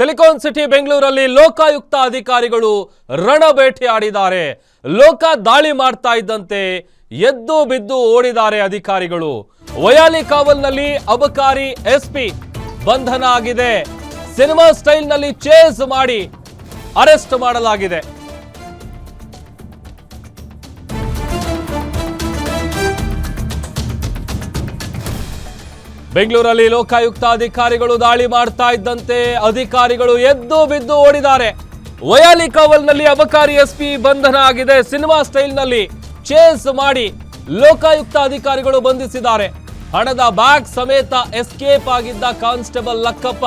Silicon city ಬೆಂಗಳೂರಲ್ಲಿ ಲೋಕಾಯುಕ್ತ ಅಧಿಕಾರಿಗಳು ರಣಬೇಟೆ ಆಡಿದ್ದಾರೆ. ಲೋಕ ದಾಳಿ ಮಾಡ್ತಾ ಇದ್ದಂತೆ ಎದ್ದು ಬಿದ್ದು ಓಡಿದ್ದಾರೆ ಅಧಿಕಾರಿಗಳು. ವಯಾಲಿ ಕಾವಲ್ನಲ್ಲಿ ಅಬಕಾರಿ ಎಸ್ಪಿ ಬಂಧನ ಆಗಿದೆ. ಸಿನಿಮಾ ಸ್ಟೈಲ್ನಲ್ಲಿ ಚೇಸ್ ಮಾಡಿ ಅರೆಸ್ಟ್ ಮಾಡಲಾಗಿದೆ. ಬೆಂಗಳೂರಲ್ಲಿ ಲೋಕಾಯುಕ್ತ ಅಧಿಕಾರಿಗಳು ದಾಳಿ ಮಾಡ್ತಾ ಇದ್ದಂತೆ ಅಧಿಕಾರಿಗಳು ಎದ್ದು ಬಿದ್ದು ಓಡಿದ್ದಾರೆ. ವಯಾಲಿ ಕಾವಲ್ನಲ್ಲಿ ಅಬಕಾರಿ ಎಸ್ಪಿ ಬಂಧನ ಆಗಿದೆ. ಸಿನಿಮಾ ಸ್ಟೈಲ್ನಲ್ಲಿ ಚೇಸ್ ಮಾಡಿ ಲೋಕಾಯುಕ್ತ ಅಧಿಕಾರಿಗಳು ಬಂಧಿಸಿದ್ದಾರೆ. ಹಣದ ಬ್ಯಾಗ್ ಸಮೇತ ಎಸ್ಕೇಪ್ ಆಗಿದ್ದ ಕಾನ್ಸ್ಟೇಬಲ್ ಲಕ್ಕಪ್ಪ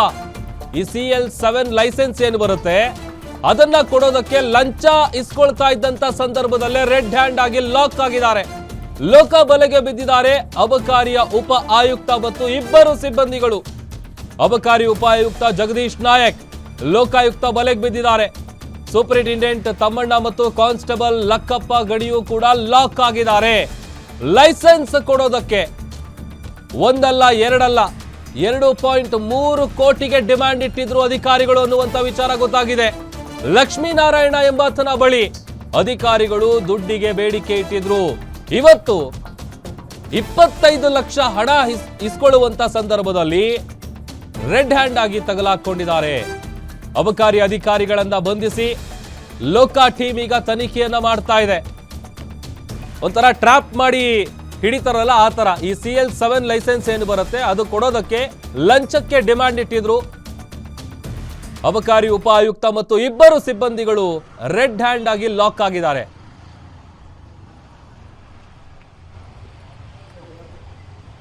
ಈ CL7 ಲೈಸೆನ್ಸ್ ಏನು ಬರುತ್ತೆ ಅದನ್ನ ಕೊಡೋದಕ್ಕೆ ಲಂಚ ಇಸ್ಕೊಳ್ತಾ ಇದ್ದಂತ ಸಂದರ್ಭದಲ್ಲೇ ರೆಡ್ ಹ್ಯಾಂಡ್ ಆಗಿ ಲಾಕ್ ಆಗಿದ್ದಾರೆ. ಲೋಕ ಬಲೆಗೆ ಬಿದ್ದಿದ್ದಾರೆ ಅಬಕಾರಿಯ ಉಪ ಆಯುಕ್ತ ಮತ್ತು ಇಬ್ಬರು ಸಿಬ್ಬಂದಿಗಳು. ಅಬಕಾರಿ ಉಪ ಆಯುಕ್ತ ಜಗದೀಶ್ ನಾಯಕ್ ಲೋಕಾಯುಕ್ತ ಬಲೆಗೆ ಬಿದ್ದಿದ್ದಾರೆ. ಸೂಪರಿಂಟೆಂಡೆಂಟ್ ತಮ್ಮಣ್ಣ ಮತ್ತು ಕಾನ್ಸ್ಟೇಬಲ್ ಲಕ್ಕಪ್ಪ ಗಡಿಯೂ ಕೂಡ ಲಾಕ್ ಆಗಿದ್ದಾರೆ. ಲೈಸೆನ್ಸ್ ಕೊಡೋದಕ್ಕೆ ಒಂದಲ್ಲ ಎರಡಲ್ಲ 2.3 ಕೋಟಿಗೆ ಡಿಮ್ಯಾಂಡ್ ಇಟ್ಟಿದ್ರು ಅಧಿಕಾರಿಗಳು ಅನ್ನುವಂತ ವಿಚಾರ ಗೊತ್ತಾಗಿದೆ. ಲಕ್ಷ್ಮೀನಾರಾಯಣ ಎಂಬಾತನ ಬಳಿ ಅಧಿಕಾರಿಗಳು ದುಡ್ಡಿಗೆ ಬೇಡಿಕೆ ಇಟ್ಟಿದ್ರು. ಇವತ್ತು 25 ಲಕ್ಷ ಹಣ ಇಸ್ಕೊಳ್ಳುವಂತ ಸಂದರ್ಭದಲ್ಲಿ ರೆಡ್ ಹ್ಯಾಂಡ್ ಆಗಿ ತಗಲಾಕೊಂಡಿದ್ದಾರೆ. ಅಬಕಾರಿ ಅಧಿಕಾರಿಗಳನ್ನ ಬಂಧಿಸಿ ಲೋಕ ಟೀಮ್ ಈಗ ತನಿಖೆಯನ್ನ ಮಾಡ್ತಾ ಇದೆ. ಒಂಥರ ಟ್ರ್ಯಾಪ್ ಮಾಡಿ ಹಿಡಿತಾರಲ್ಲ ಆ ತರ ಈ CL7 ಲೈಸೆನ್ಸ್ ಏನು ಬರುತ್ತೆ ಅದು ಕೊಡೋದಕ್ಕೆ ಲಂಚಕ್ಕೆ ಡಿಮ್ಯಾಂಡ್ ಇಟ್ಟಿದ್ರು. ಅಬಕಾರಿ ಉಪ ಆಯುಕ್ತ ಮತ್ತು ಇಬ್ಬರು ಸಿಬ್ಬಂದಿಗಳು ರೆಡ್ ಹ್ಯಾಂಡ್ ಆಗಿ ಲಾಕ್ ಆಗಿದ್ದಾರೆ.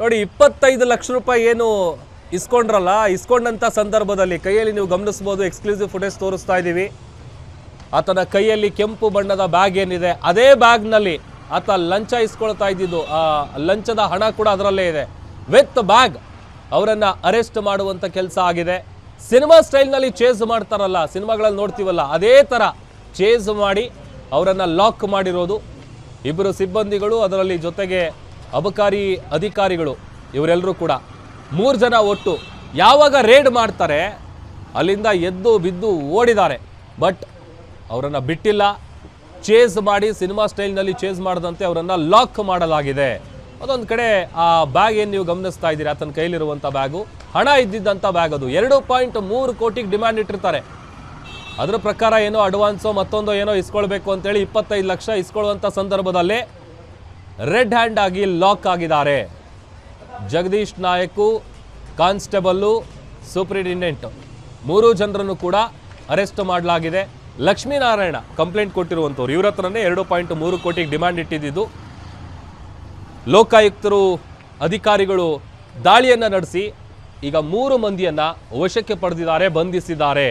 ನೋಡಿ 25 ಲಕ್ಷ ರೂಪಾಯಿ ಏನು ಇಸ್ಕೊಂಡ್ರಲ್ಲ, ಇಸ್ಕೊಂಡಂತ ಸಂದರ್ಭದಲ್ಲಿ ಕೈಯಲ್ಲಿ ನೀವು ಗಮನಿಸಬಹುದು, ಎಕ್ಸ್ಕ್ಲೂಸಿವ್ ಫುಟೇಜ್ ತೋರಿಸ್ತಾ ಇದ್ದೀವಿ. ಆತನ ಕೈಯಲ್ಲಿ ಕೆಂಪು ಬಣ್ಣದ ಬ್ಯಾಗ್ ಏನಿದೆ ಅದೇ ಬ್ಯಾಗ್ನಲ್ಲಿ ಆತ ಲಂಚ ಇಸ್ಕೊಳ್ತಾ ಇದ್ದಿದ್ದು. ಆ ಲಂಚದ ಹಣ ಕೂಡ ಅದರಲ್ಲೇ ಇದೆ. ವಿತ್ ಬ್ಯಾಗ್ ಅವರನ್ನ ಅರೆಸ್ಟ್ ಮಾಡುವಂತ ಕೆಲಸ ಆಗಿದೆ. ಸಿನಿಮಾ ಸ್ಟೈಲ್ನಲ್ಲಿ ಚೇಸ್ ಮಾಡ್ತಾರಲ್ಲ, ಸಿನಿಮಾಗಳಲ್ಲಿ ನೋಡ್ತೀವಲ್ಲ, ಅದೇ ತರ ಚೇಸ್ ಮಾಡಿ ಅವರನ್ನ ಲಾಕ್ ಮಾಡಿರೋದು. ಇಬ್ಬರು ಸಿಬ್ಬಂದಿಗಳು ಅದರಲ್ಲಿ ಜೊತೆಗೆ ಅಬಕಾರಿ ಅಧಿಕಾರಿಗಳು ಇವರೆಲ್ಲರೂ ಕೂಡ 3 ಜನ ಒಟ್ಟು ಯಾವಾಗ ರೇಡ್ ಮಾಡ್ತಾರೆ ಅಲ್ಲಿಂದ ಎದ್ದು ಬಿದ್ದು ಓಡಿದ್ದಾರೆ. ಬಟ್ ಅವರನ್ನು ಬಿಟ್ಟಿಲ್ಲ. ಚೇಸ್ ಮಾಡಿ ಸಿನಿಮಾ ಸ್ಟೈಲ್ನಲ್ಲಿ ಚೇಸ್ ಮಾಡದಂತೆ ಅವರನ್ನು ಲಾಕ್ ಮಾಡಲಾಗಿದೆ. ಅದೊಂದು ಕಡೆ ಆ ಬ್ಯಾಗ್ ಏನು ನೀವು ಗಮನಿಸ್ತಾ ಇದ್ದೀರಿ, ಆತನ ಕೈಲಿರುವಂಥ ಬ್ಯಾಗು ಹಣ ಇದ್ದಿದ್ದಂಥ ಬ್ಯಾಗ್. ಅದು 2.3 ಕೋಟಿಗೆ ಡಿಮ್ಯಾಂಡ್ ಇಟ್ಟಿರ್ತಾರೆ. ಅದರ ಪ್ರಕಾರ ಏನೋ ಅಡ್ವಾನ್ಸೋ ಮತ್ತೊಂದೋ ಏನೋ ಇಸ್ಕೊಳ್ಬೇಕು ಅಂತೇಳಿ 25 ಲಕ್ಷ ಇಸ್ಕೊಳ್ಳುವಂಥ ಸಂದರ್ಭದಲ್ಲಿ ರೆಡ್ ಹ್ಯಾಂಡ್ ಆಗಿ ಲಾಕ್ ಆಗಿದ್ದಾರೆ. ಜಗದೀಶ್ ನಾಯಕ್, ಕಾನ್ಸ್ಟೇಬಲ್ಲು, ಸೂಪರಿಂಟೆಂಡೆಂಟ್ 3 ಜನರನ್ನು ಕೂಡ ಅರೆಸ್ಟ್ ಮಾಡಲಾಗಿದೆ. ಲಕ್ಷ್ಮೀನಾರಾಯಣ ಕಂಪ್ಲೇಂಟ್ ಕೊಟ್ಟಿರುವಂಥವ್ರು, ಇವ್ರ ಹತ್ರನೇ 2.3 ಕೋಟಿಗೆ ಡಿಮ್ಯಾಂಡ್ ಇಟ್ಟಿದ್ದು. ಲೋಕಾಯುಕ್ತರು ಅಧಿಕಾರಿಗಳು ದಾಳಿಯನ್ನು ನಡೆಸಿ ಈಗ 3 ಮಂದಿಯನ್ನ ವಶಕ್ಕೆ ಪಡೆದಿದ್ದಾರೆ, ಬಂಧಿಸಿದ್ದಾರೆ.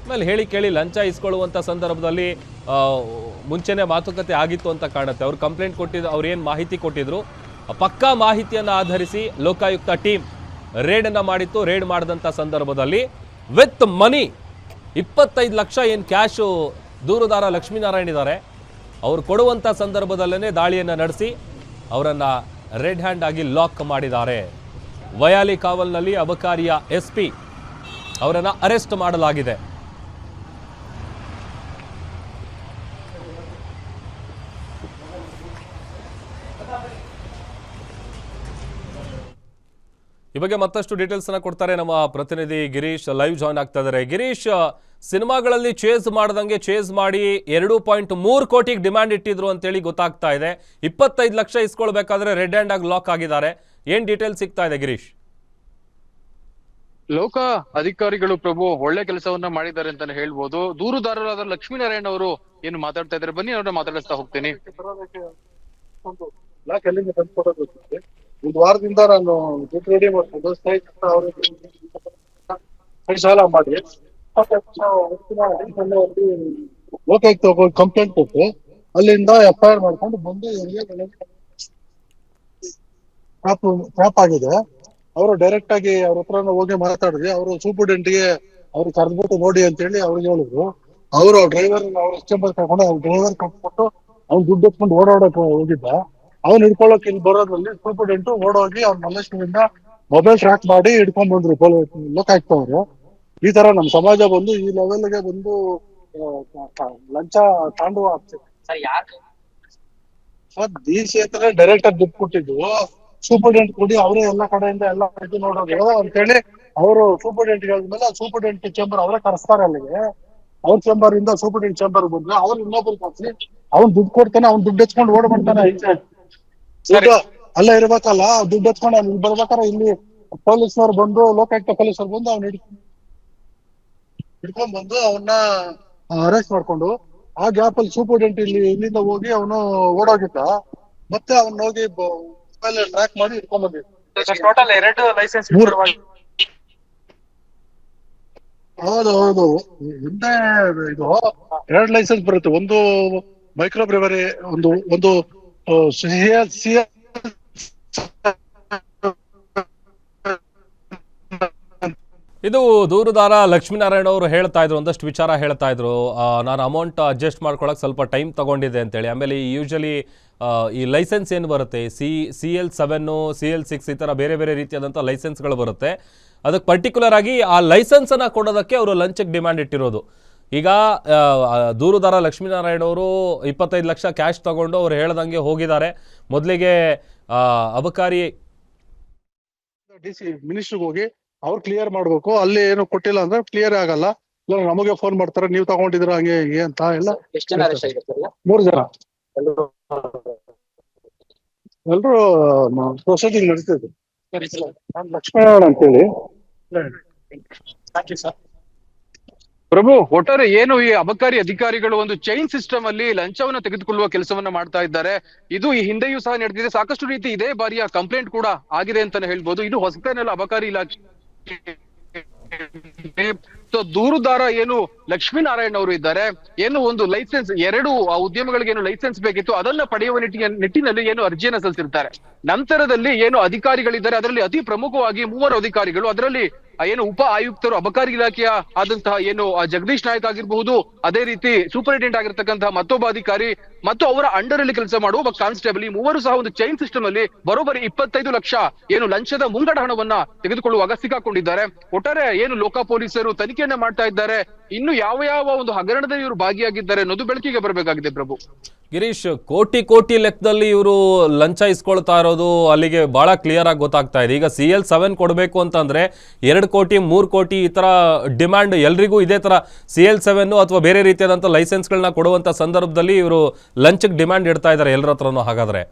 ಆಮೇಲೆ ಹೇಳಿ ಕೇಳಿ ಲಂಚ ಇಸ್ಕೊಳ್ಳುವಂಥ ಸಂದರ್ಭದಲ್ಲಿ ಮುಂಚೆನೇ ಮಾತುಕತೆ ಆಗಿತ್ತು ಅಂತ ಕಾಣುತ್ತೆ. ಅವ್ರು ಕಂಪ್ಲೇಂಟ್ ಕೊಟ್ಟಿದ್ದು, ಅವ್ರು ಏನು ಮಾಹಿತಿ ಕೊಟ್ಟಿದ್ರು ಪಕ್ಕಾ ಮಾಹಿತಿಯನ್ನು ಆಧರಿಸಿ ಲೋಕಾಯುಕ್ತ ಟೀಮ್ ರೇಡನ್ನು ಮಾಡಿತ್ತು. ರೇಡ್ ಮಾಡಿದಂಥ ಸಂದರ್ಭದಲ್ಲಿ ವಿತ್ ಮನಿ 25 ಲಕ್ಷ ಏನು ಕ್ಯಾಶು ದೂರುದಾರ ಲಕ್ಷ್ಮೀನಾರಾಯಣ ಇದ್ದಾರೆ ಅವರು ಕೊಡುವಂಥ ಸಂದರ್ಭದಲ್ಲೇ ದಾಳಿಯನ್ನು ನಡೆಸಿ ಅವರನ್ನು ರೆಡ್ ಹ್ಯಾಂಡ್ ಆಗಿ ಲಾಕ್ ಮಾಡಿದ್ದಾರೆ. ವಯಾಲಿ ಕಾವಲ್ನಲ್ಲಿ ಅಬಕಾರಿಯ SP ಅವರನ್ನು ಅರೆಸ್ಟ್ ಮಾಡಲಾಗಿದೆ. ಈ ಬಗ್ಗೆ ಮತ್ತಷ್ಟು ಡೀಟೇಲ್ಸ್ ಅನ್ನ ಕೊಡ್ತಾರೆ ನಮ್ಮ ಪ್ರತಿನಿಧಿ ಗಿರೀಶ್, ಲೈವ್ ಜಾಯ್ನ್ ಆಗ್ತಾ ಇದ್ದಾರೆ. ಗಿರೀಶ್, ಸಿನಿಮಾಗಳಲ್ಲಿ ಚೇಸ್ ಮಾಡ್ದಂಗೆ ಚೇಸ್ ಮಾಡಿ 2.3 ಕೋಟಿಗೆ ಡಿಮ್ಯಾಂಡ್ ಇಟ್ಟಿದ್ರು ಅಂತೇಳಿ ಗೊತ್ತಾಗ್ತಾ ಇದೆ. 25 ಲಕ್ಷ ಇಸ್ಕೊಳ್ಬೇಕಾದ್ರೆ ರೆಡ್ ಹ್ಯಾಂಡ್ ಆಗಿ ಲಾಕ್ ಆಗಿದ್ದಾರೆ. ಏನ್ ಡೀಟೇಲ್ಸ್ ಸಿಗ್ತಾ ಇದೆ ಗಿರೀಶ್? ಲೋಕ ಅಧಿಕಾರಿಗಳು ಪ್ರಭು ಒಳ್ಳೆ ಕೆಲಸವನ್ನ ಮಾಡಿದ್ದಾರೆ ಅಂತಾನೆ ಹೇಳ್ಬೋದು. ದೂರುದಾರರಾದ ಲಕ್ಷ್ಮೀನಾರಾಯಣ ಅವರು ಏನು ಮಾತಾಡ್ತಾ ಇದ್ದಾರೆ, ಬನ್ನಿ ಅವ್ರನ್ನ ಮಾತಾಡಿಸ್ತಾ ಹೋಗ್ತೀನಿ. ಒಂದು ವಾರದಿಂದ ನಾನು ದುಡ್ಡು ರೆಡಿ ಮಾಡ್ಕೊಂಡು ಸಾಲ ಮಾಡಿ ಲೋಕಾಯುಕ್ತ ಕಂಪ್ಲೇಂಟ್ ಕೊಟ್ಟು ಅಲ್ಲಿಂದ FIR ಮಾಡ್ಕೊಂಡು ಬಂದು ಟ್ರಾಪ್ ಆಗಿದೆ. ಅವರು ಡೈರೆಕ್ಟ್ ಆಗಿ ಅವ್ರ ಹತ್ರ ಹೋಗಿ ಮಾತಾಡಿದ್ವಿ. ಅವರು ಸೂಪರ್ಡೆಂಟ್ಗೆ ಅವ್ರಿಗೆ ಕರೆದ್ಬಿಟ್ಟು ನೋಡಿ ಅಂತ ಹೇಳಿ ಅವ್ರಿಗೆ ಹೇಳಿದ್ರು. ಅವರು ಡ್ರೈವರ್ ಅವ್ರ ಚೇಂಬರ್ ಕರ್ಕೊಂಡು ಅವ್ರ ಡ್ರೈವರ್ ಕಟ್ಬಿಟ್ಟು ಅವ್ನು ದುಡ್ಡು ಎತ್ಕೊಂಡು ಓಡಾಡಕ್ ಹೋಗಿದ್ದ. ಅವ್ನು ಹಿಡ್ಕೊಳ್ಳೋಕೆ ಇಲ್ಲಿ ಬರೋದ್ರಲ್ಲಿ ಸೂಪರ್ಡೆಂಟು ಓಡೋಗಿ ಅವ್ನ ಮಲ್ಲೇಶ್ವರಿಂದ ಮೊಬೈಲ್ ಟ್ರ್ಯಾಕ್ ಮಾಡಿ ಹಿಡ್ಕೊಂಡ್ ಬಂದ್ರು ಲೋಕಾಯುಕ್ತ ಅವರು. ಈ ತರ ನಮ್ ಸಮಾಜ ಬಂದು ಈ ಲೆವೆಲ್ಗೆ ಬಂದು ಲಂಚ ತಾಂಡವ ಆಗ್ತದೆ. ಡಿ.ಸಿ ಹತ್ರ ಡೈರೆಕ್ಟ್ ಆಗಿ ದುಡ್ಡು ಕೊಟ್ಟಿದ್ದು ಸೂಪರ್ಡೆಂಟ್ ಕೊಡಿ ಅವರೇ ಎಲ್ಲಾ ಕಡೆಯಿಂದ ಎಲ್ಲ ಇದು ನೋಡೋದು ಅಂತ ಹೇಳಿ ಅವರು ಸೂಪರ್ಡೆಂಟ್ ಹೇಳಿದ್ಮೇಲೆ ಸೂಪರ್ಡೆಂಟ್ ಚೇಂಬರ್ ಅವರೇ ಕರೆಸ್ತಾರೆ ಅಲ್ಲಿಗೆ. ಅವ್ರ ಚೇಂಬರ್ ಇಂದ ಸೂಪರ್ಡೆಂಟ್ ಚೇಂಬರ್ ಬಂದ್ರೆ ಅವ್ರು ಇನ್ನೊಬ್ರು ಕರ್ಸಿ ಅವ್ನ್ ದುಡ್ಡು ಕೊಡ್ತಾನೆ, ಅವ್ನ್ ದುಡ್ಡು ಎತ್ಕೊಂಡು ಓಡ್ಬಿಡ್ತಾನೆ. ದುಡ್ಡು ಅಲ್ಲೇ ಇರ್ಬೇಕಲ್ಲ, ದುಡ್ಡು ಎತ್ಕೊಂಡು ಅಲ್ಲಿ ಬರ್ಬೇಕಾರೆ ಇಲ್ಲಿ ಪೊಲೀಸ್ನವ್ರು ಬಂದು ಲೋಕಾಯುಕ್ತ ಪೊಲೀಸರು ಬಂದು ಅವ್ನ ಹಿಡ್ಕೊಂಡ್ ಬಂದು ಅವನ್ನ ಅರೆಸ್ಟ್ ಮಾಡ್ಕೊಂಡು ಆ ಗ್ಯಾಪ್ ಅಲ್ಲಿ ಸೂಪರ್ಡೆಂಟ್ ಇಲ್ಲಿಂದ ಹೋಗಿ ಅವನು ಓಡೋಗಿದ್ದ. ಮತ್ತೆ ಅವ್ನ ಹೋಗಿ ಟ್ರ್ಯಾಕ್ ಮಾಡಿ ಹಿಡ್ಕೊಂಡ್ ಬಂದಿದ್ದ. Total 2 licence. ಹೌದು ಹಿಂದೆ ಇದು 2 ಲೈಸೆನ್ಸ್ ಬರುತ್ತೆ. ಒಂದು ಮೈಕ್ರೋ ಬ್ರೆವರಿ, ಒಂದು ಇದು ದೂರುದಾರ ಲಕ್ಷ್ಮೀನಾರಾಯಣ ಅವರು ಹೇಳ್ತಾ ಇದ್ರು, ಒಂದಷ್ಟು ವಿಚಾರ ಹೇಳ್ತಾ ಇದ್ರು. ನಾನು ಅಮೌಂಟ್ ಅಡ್ಜಸ್ಟ್ ಮಾಡ್ಕೊಳಕ್ಕೆ ಸ್ವಲ್ಪ ಟೈಮ್ ತಗೊಂಡಿದ್ದೆ ಅಂತೇಳಿ. ಆಮೇಲೆ ಯೂಶಲಿ ಈ ಲೈಸೆನ್ಸ್ ಏನು ಬರುತ್ತೆ, CL7 CL6 ಈ ಥರ ಬೇರೆ ಬೇರೆ ರೀತಿಯಾದಂಥ ಲೈಸೆನ್ಸ್ಗಳು ಬರುತ್ತೆ. ಅದಕ್ಕೆ ಪರ್ಟಿಕ್ಯುಲರ್ ಆಗಿ ಆ ಲೈಸೆನ್ಸನ್ನು ಕೊಡೋದಕ್ಕೆ ಅವರು ಲಂಚಕ್ಕೆ ಡಿಮ್ಯಾಂಡ್ ಇಟ್ಟಿರೋದು. ಈಗ ದೂರುದಾರ ಲಕ್ಷ್ಮೀನಾರಾಯಣ ಅವರು 25 ಲಕ್ಷ ಕ್ಯಾಶ್ ತಗೊಂಡು ಅವ್ರು ಹೇಳ್ದಂಗೆ ಹೋಗಿದ್ದಾರೆ. ಮೊದಲಿಗೆ ಅಬಕಾರಿ DC ಮಿನಿಸ್ಟ್ರಿಗೆ ಹೋಗಿ ಅವ್ರು ಕ್ಲಿಯರ್ ಮಾಡ್ಬೇಕು. ಅಲ್ಲಿ ಏನು ಕೊಟ್ಟಿಲ್ಲ ಅಂದ್ರೆ ಕ್ಲಿಯರ್ ಆಗಲ್ಲ. ಇಲ್ಲ ನಮಗೆ ಫೋನ್ ಮಾಡ್ತಾರೆ, ನೀವು ತಗೊಂಡಿದ್ರ ಹಂಗೆ ಹಿಂಗೆ ಅಂತ ಎಲ್ಲ. 3 ಜನ ಎಲ್ರು ಪ್ರೊಸೀಡಿಂಗ್ ನಡೀತಿದ್ರು. ಲಕ್ಷ್ಮೀನಾರಾಯಣ ಅಂತೇಳಿ. ಪ್ರಭು, ಒಟ್ಟಾರೆ ಏನು ಈ ಅಬಕಾರಿ ಅಧಿಕಾರಿಗಳು ಒಂದು ಚೈನ್ ಸಿಸ್ಟಮ್ ಅಲ್ಲಿ ಲಂಚವನ್ನ ತೆಗೆದುಕೊಳ್ಳುವ ಕೆಲಸವನ್ನ ಮಾಡ್ತಾ ಇದ್ದಾರೆ. ಇದು ಈ ಹಿಂದೆಯೂ ಸಹ ನಡೆದಿದೆ. ಸಾಕಷ್ಟು ರೀತಿ ಇದೇ ಬಾರಿಯ ಕಂಪ್ಲೇಂಟ್ ಕೂಡ ಆಗಿದೆ ಅಂತಾನೆ ಹೇಳ್ಬೋದು. ಇದು ಹೊಸತೇನಲ್ಲ ಅಬಕಾರಿ ಇಲಾಖೆ. ದೂರುದಾರ ಏನು ಲಕ್ಷ್ಮೀನಾರಾಯಣ ಅವರು ಇದ್ದಾರೆ, ಏನು ಒಂದು ಲೈಸೆನ್ಸ್ 2 ಉದ್ಯಮಗಳಿಗೆ ಏನು ಲೈಸೆನ್ಸ್ ಬೇಕಿತ್ತು ಅದನ್ನ ಪಡೆಯುವ ನಿಟ್ಟಿನಲ್ಲಿ ಏನು ಅರ್ಜಿಯನ್ನ ಸಲ್ಲಿಸಿರ್ತಾರೆ. ನಂತರದಲ್ಲಿ ಏನು ಅಧಿಕಾರಿಗಳಿದ್ದಾರೆ ಅದರಲ್ಲಿ ಅತಿ ಪ್ರಮುಖವಾಗಿ 3 ಅಧಿಕಾರಿಗಳು, ಅದರಲ್ಲಿ ಏನು ಉಪ ಆಯುಕ್ತರು ಅಬಕಾರಿ ಇಲಾಖೆಯ ಆದಂತಹ ಏನು ಜಗದೀಶ್ ನಾಯಕ್ ಆಗಿರಬಹುದು, ಅದೇ ರೀತಿ ಸೂಪರಿಂಟೆಂಡೆಂಟ್ ಆಗಿರ್ತಕ್ಕಂತಹ ಮತ್ತೊಬ್ಬ ಅಧಿಕಾರಿ ಮತ್ತು ಅವರ ಅಂಡರ್ ಅಲ್ಲಿ ಕೆಲಸ ಮಾಡುವ ಒಬ್ಬ ಕಾನ್ಸ್ಟೇಬಲ್, ಈ 3 ಸಹ ಒಂದು ಚೈನ್ ಸಿಸ್ಟಮ್ ಅಲ್ಲಿ ಬರೋಬ್ಬರಿ 25 ಲಕ್ಷ ಏನು ಲಂಚದ ಮುಂಗಡ ಹಣವನ್ನ ತೆಗೆದುಕೊಳ್ಳುವಾಗ ಸಿಕ್ಕಾಕೊಂಡಿದ್ದಾರೆ. ಒಟ್ಟಾರೆ ಏನು ಲೋಕ ಪೊಲೀಸರು ತನಿಖೆಯನ್ನ ಮಾಡ್ತಾ ಇದ್ದಾರೆ. ಇನ್ನು ಯಾವ ಒಂದು ಹಗರಣದಲ್ಲಿ ಇವರು ಭಾಗಿಯಾಗಿದ್ದಾರೆ ಅನ್ನೋದು ಬೆಳಕಿಗೆ ಬರಬೇಕಾಗಿದೆ. ಪ್ರಭು ಗಿರೀಶ್, ಕೋಟಿ ಲೆಕ್ಕದಲ್ಲಿ ಇವರು ಲಂಚ ಇಸ್ಕೊಳ್ತಾ ಇರೋದು ಅಲ್ಲಿಗೆ ಬಹಳ ಕ್ಲಿಯರ್ ಆಗಿ ಗೊತ್ತಾಗ್ತಾ ಇದೆ. ಈಗ CL7 ಕೊಡಬೇಕು ಅಂತಂದ್ರೆ 2 ಕೋಟಿ 3 ಕೋಟಿ ಈ ತರ ಡಿಮ್ಯಾಂಡ್ ಎಲ್ರಿಗೂ ಇದೇ ತರ CL7 ಅಥವಾ ಬೇರೆ ರೀತಿಯಾದಂಥ ಲೈಸೆನ್ಸ್ಗಳನ್ನ ಕೊಡುವಂತ ಸಂದರ್ಭದಲ್ಲಿ ಇವರು ಲಂಚಕ್ಕೆ ಡಿಮ್ಯಾಂಡ್ ಇಡ್ತಾ ಇದ್ದಾರೆ ಎಲ್ಲರ ಹತ್ರನೂ. ಹಾಗಾದ್ರೆ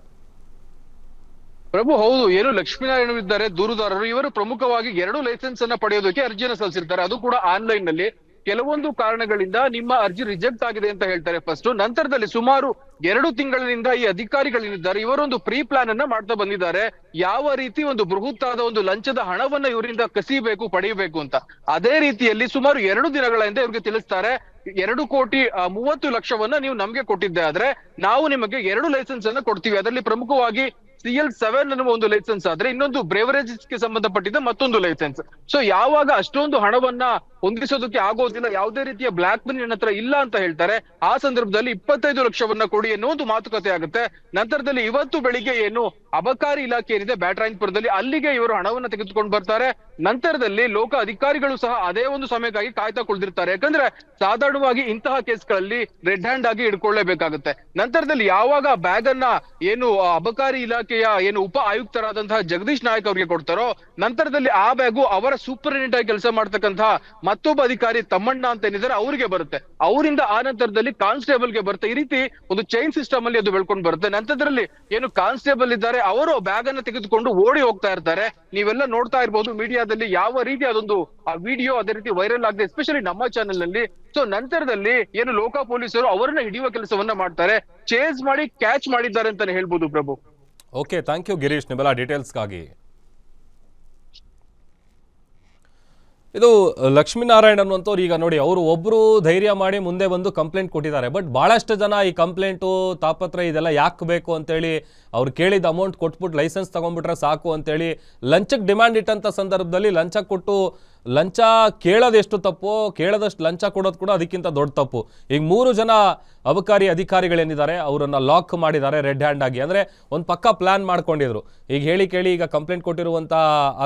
ಪ್ರಭು ಹೌದು, ಏನು ಲಕ್ಷ್ಮೀನಾರಾಯಣ ಇದ್ದಾರೆ ದೂರುದಾರರು, ಇವರು ಪ್ರಮುಖವಾಗಿ 2 ಲೈಸೆನ್ಸ್ ಅನ್ನ ಪಡೆಯೋದಕ್ಕೆ ಅರ್ಜಿಯನ್ನು ಸಲ್ಲಿಸಿರ್ತಾರೆ. ಅದು ಕೂಡ ಆನ್ಲೈನ್ ನಲ್ಲಿ. ಕೆಲವೊಂದು ಕಾರಣಗಳಿಂದ ನಿಮ್ಮ ಅರ್ಜಿ ರಿಜೆಕ್ಟ್ ಆಗಿದೆ ಅಂತ ಹೇಳ್ತಾರೆ ಫಸ್ಟ್. ನಂತರದಲ್ಲಿ ಸುಮಾರು 2 ತಿಂಗಳಿನಿಂದ ಈ ಅಧಿಕಾರಿಗಳೇನಿದ್ದಾರೆ ಇವರೊಂದು ಪ್ರೀ ಪ್ಲಾನ್ ಅನ್ನ ಮಾಡ್ತಾ ಬಂದಿದ್ದಾರೆ. ಯಾವ ರೀತಿ ಒಂದು ಬೃಹತ್ತಾದ ಒಂದು ಲಂಚದ ಹಣವನ್ನ ಇವರಿಂದ ಕಸಿಬೇಕು, ಪಡೆಯಬೇಕು ಅಂತ. ಅದೇ ರೀತಿಯಲ್ಲಿ ಸುಮಾರು 2 ದಿನಗಳ ಹಿಂದೆ ಇವ್ರಿಗೆ ತಿಳಿಸ್ತಾರೆ, 2 ಕೋಟಿ 30 ಲಕ್ಷವನ್ನ ನೀವು ನಮ್ಗೆ ಕೊಟ್ಟಿದ್ದೆ ಆದ್ರೆ ನಾವು ನಿಮಗೆ 2 ಲೈಸೆನ್ಸ್ ಅನ್ನ ಕೊಡ್ತೀವಿ. ಅದರಲ್ಲಿ ಪ್ರಮುಖವಾಗಿ CL7 ಅನ್ನುವ ಒಂದು ಲೈಸೆನ್ಸ್ ಆದ್ರೆ ಇನ್ನೊಂದು ಬ್ರೇವರೇಜಸ್ ಗೆ ಸಂಬಂಧಪಟ್ಟಿದ್ದ ಮತ್ತೊಂದು ಲೈಸೆನ್ಸ್. ಸೊ ಯಾವಾಗ ಅಷ್ಟೊಂದು ಹಣವನ್ನ ಹೊಂದಿಸೋದಕ್ಕೆ ಆಗೋದಿಲ್ಲ, ಯಾವುದೇ ರೀತಿಯ ಬ್ಲಾಕ್ ಮನಿ ನನ್ನ ಹತ್ರ ಇಲ್ಲ ಅಂತ ಹೇಳ್ತಾರೆ, ಆ ಸಂದರ್ಭದಲ್ಲಿ 25 ಲಕ್ಷವನ್ನ ಕೊಡಿ ಅನ್ನೋ ಒಂದು ಮಾತುಕತೆ ಆಗುತ್ತೆ. ನಂತರದಲ್ಲಿ ಇವತ್ತು ಬೆಳಿಗ್ಗೆ ಏನು ಅಬಕಾರಿ ಇಲಾಖೆ ಏನಿದೆ ಬ್ಯಾಟರಾಯನಪುರದಲ್ಲಿ, ಅಲ್ಲಿಗೆ ಇವರು ಹಣವನ್ನ ತೆಗೆದುಕೊಂಡು ಬರ್ತಾರೆ. ನಂತರದಲ್ಲಿ ಲೋಕ ಅಧಿಕಾರಿಗಳು ಸಹ ಅದೇ ಒಂದು ಸಮಯಕ್ಕಾಗಿ ಕಾಯ್ತಾ ಕುಳಿದಿರ್ತಾರೆ. ಯಾಕಂದ್ರೆ ಸಾಧಾರಣವಾಗಿ ಇಂತಹ ಕೇಸ್ಗಳಲ್ಲಿ ರೆಡ್ ಹ್ಯಾಂಡ್ ಆಗಿ ಹಿಡ್ಕೊಳ್ಳೇಬೇಕಾಗುತ್ತೆ. ನಂತರದಲ್ಲಿ ಯಾವಾಗ ಬ್ಯಾಗ್ ಅನ್ನ ಏನು ಅಬಕಾರಿ ಇಲಾಖೆಯ ಏನು ಉಪ ಆಯುಕ್ತರಾದಂತಹ ಜಗದೀಶ್ ನಾಯಕ್ ಅವರಿಗೆ ಕೊಡ್ತಾರೋ, ನಂತರದಲ್ಲಿ ಆ ಬ್ಯಾಗು ಅವರ ಸೂಪರಿಂಟೆಂಡೆಂಟ್ ಆಗಿ ಕೆಲಸ ಮಾಡ್ತಕ್ಕಂತಹ ಮತ್ತೊಬ್ಬ ಅಧಿಕಾರಿ ತಮ್ಮಣ್ಣ ಅಂತ ಏನಿದ್ದಾರೆ ಅವರಿಗೆ ಬರುತ್ತೆ. ಅವರಿಂದ ಆ ನಂತರದಲ್ಲಿ ಕಾನ್ಸ್ಟೇಬಲ್ ಗೆ ಬರುತ್ತೆ. ಈ ರೀತಿ ಒಂದು ಚೈನ್ ಸಿಸ್ಟಮ್ ಅಲ್ಲಿ ಅದು ಬೆಳ್ಕೊಂಡು ಬರುತ್ತೆ. ನಂತರದಲ್ಲಿ ಏನು ಕಾನ್ಸ್ಟೇಬಲ್ ಇದ್ದಾರೆ ಅವರು ಬ್ಯಾಗ್ ಅನ್ನ ತೆಗೆದುಕೊಂಡು ಓಡಿ ಹೋಗ್ತಾ ಇರ್ತಾರೆ. ನೀವೆಲ್ಲ ನೋಡ್ತಾ ಇರ್ಬೋದು ಮೀಡಿಯಾದಲ್ಲಿ ಯಾವ ರೀತಿ ಅದೊಂದು ಆ ವಿಡಿಯೋ ಅದೇ ರೀತಿ ವೈರಲ್ ಆಗಿದೆ, ಎಸ್ಪೆಷಲಿ ನಮ್ಮ ಚಾನೆಲ್ ನಲ್ಲಿ. ಸೊ ನಂತರದಲ್ಲಿ ಏನು ಲೋಕ ಪೊಲೀಸರು ಅವರನ್ನ ಹಿಡಿಯುವ ಕೆಲಸವನ್ನ ಮಾಡ್ತಾರೆ, ಚೇಸ್ ಮಾಡಿ ಕ್ಯಾಚ್ ಮಾಡಿದ್ದಾರೆ ಅಂತಾನೆ ಹೇಳ್ಬೋದು. ಪ್ರಭು ಓಕೆ, ಥ್ಯಾಂಕ್ ಯು ಗಿರೀಶ್ ನಿಮ್ಮೆಲ್ಲ ಡೀಟೇಲ್ಸ್ಗಾಗಿ. ಇದು ಲಕ್ಷ್ಮೀನಾರಾಯಣ್ ಅನ್ನುವಂಥವ್ರು ಈಗ ನೋಡಿ, ಅವರು ಒಬ್ಬರು ಧೈರ್ಯ ಮಾಡಿ ಮುಂದೆ ಬಂದು ಕಂಪ್ಲೇಂಟ್ ಕೊಟ್ಟಿದ್ದಾರೆ. ಬಟ್ ಭಾಳಷ್ಟು ಜನ ಈ ಕಂಪ್ಲೇಂಟು ತಾಪತ್ರ ಇದೆಲ್ಲ ಯಾಕೆ ಬೇಕು ಅಂತೇಳಿ ಅವ್ರು ಕೇಳಿದ ಅಮೌಂಟ್ ಕೊಟ್ಬಿಟ್ಟು ಲೈಸೆನ್ಸ್ ತೊಗೊಂಡ್ಬಿಟ್ರೆ ಸಾಕು ಅಂತೇಳಿ ಲಂಚಕ್ಕೆ ಡಿಮ್ಯಾಂಡ್ ಇಟ್ಟಂಥ ಸಂದರ್ಭದಲ್ಲಿ ಲಂಚ ಕೊಟ್ಟು ಲಂಚ ಕೇಳೋದೆಷ್ಟು ತಪ್ಪು, ಕೇಳದಷ್ಟು ಲಂಚ ಕೊಡೋದು ಕೂಡ ಅದಕ್ಕಿಂತ ದೊಡ್ಡ ತಪ್ಪು. ಈಗ 3 ಜನ ಅಬಕಾರಿ ಅಧಿಕಾರಿಗಳೇನಿದ್ದಾರೆ ಅವರನ್ನ ಲಾಕ್ ಮಾಡಿದ್ದಾರೆ ರೆಡ್ ಹ್ಯಾಂಡ್ ಆಗಿ. ಅಂದರೆ ಒಂದು ಪಕ್ಕ ಪ್ಲಾನ್ ಮಾಡ್ಕೊಂಡಿದ್ರು. ಈಗ ಹೇಳಿ ಕೇಳಿ ಈಗ ಕಂಪ್ಲೇಂಟ್ ಕೊಟ್ಟಿರುವಂಥ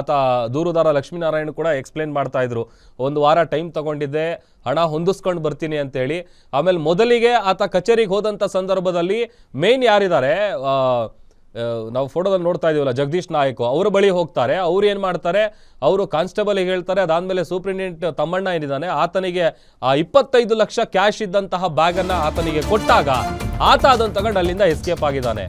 ಆತ ದೂರುದಾರ ಲಕ್ಷ್ಮೀನಾರಾಯಣ ಕೂಡ ಎಕ್ಸ್ಪ್ಲೇನ್ ಮಾಡ್ತಾ ಇದ್ರು, 1 ವಾರ ಟೈಮ್ ತಗೊಂಡಿದ್ದೆ, ಹಣ ಹೊಂದಿಸ್ಕೊಂಡು ಬರ್ತೀನಿ ಅಂತೇಳಿ. ಆಮೇಲೆ ಮೊದಲಿಗೆ ಆತ ಕಚೇರಿಗೆ ಹೋದಂಥ ಸಂದರ್ಭದಲ್ಲಿ ಮೇನ್ ಯಾರಿದ್ದಾರೆ, ನಾವು ಫೋಟೋದಲ್ಲಿ ನೋಡ್ತಾ ಇದೀವಲ್ಲ ಜಗದೀಶ್ ನಾಯಕ್, ಅವ್ರ ಬಳಿ ಹೋಗ್ತಾರೆ. ಅವ್ರು ಏನು ಮಾಡ್ತಾರೆ, ಅವರು ಕಾನ್ಸ್ಟೇಬಲ್ಗೆ ಹೇಳ್ತಾರೆ. ಅದಾದಮೇಲೆ ಸೂಪ್ರಿಂಟೆಂಡೆಂಟ್ ತಮ್ಮಣ್ಣ ಏನಿದ್ದಾನೆ ಆತನಿಗೆ 25 ಲಕ್ಷ ಕ್ಯಾಶ್ ಇದ್ದಂತಹ ಬ್ಯಾಗನ್ನು ಆತನಿಗೆ ಕೊಟ್ಟಾಗ ಆತ ಅದನ್ನು ತಗೊಂಡು ಅಲ್ಲಿಂದ ಎಸ್ಕೇಪ್ ಆಗಿದ್ದಾನೆ.